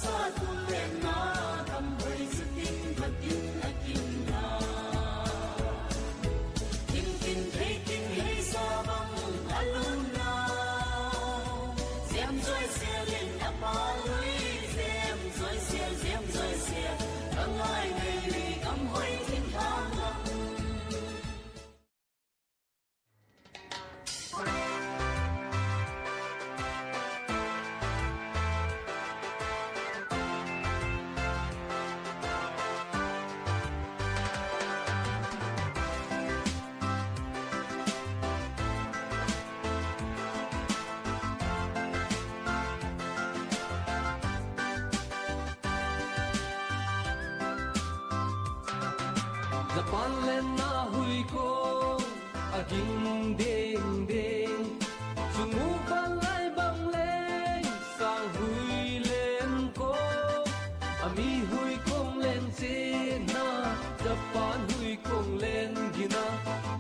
sa tu le na kam hoi su tin phat tin akin na tin tin hei sa bang alun na ziam zoi sia len na pa lui ziam zoi sia ang ai nei ri kam hoi tin thang Japan len na hui ko aging ding ding sungu balai bang leng sang hui len ko ami hui kong len che na Japan hui kong len gina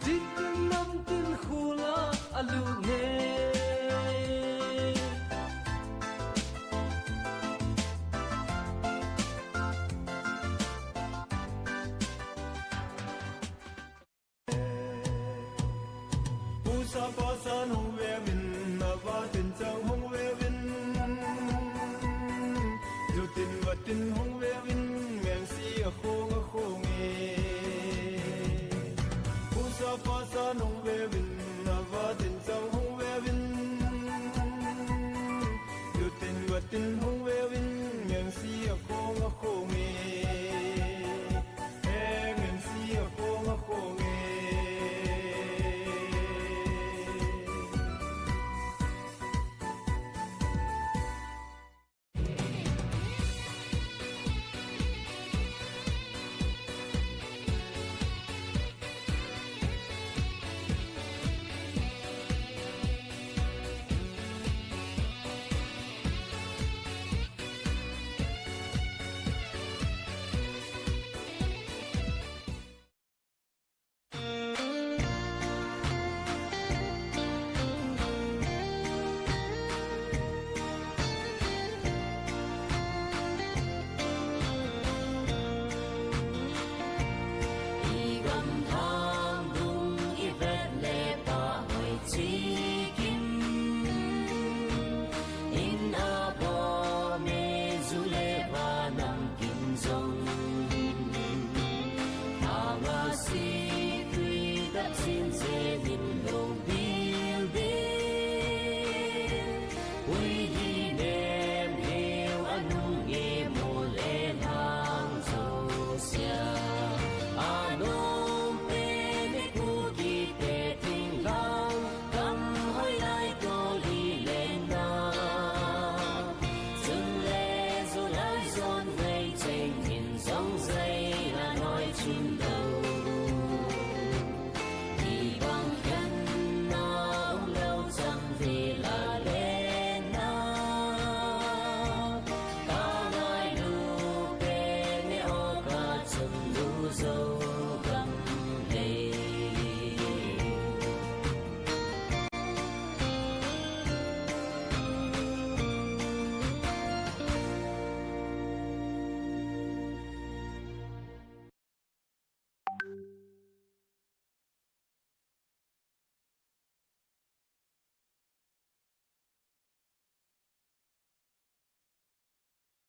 tin nam tin khula alu ne sa pa san hong ve min na va tin chang hong ve vin ju tin va tin hong ve vin meng si a khong e pu sa pa san hong ve vin na va tin chang hong ve vin ju tin va tin hong ve vin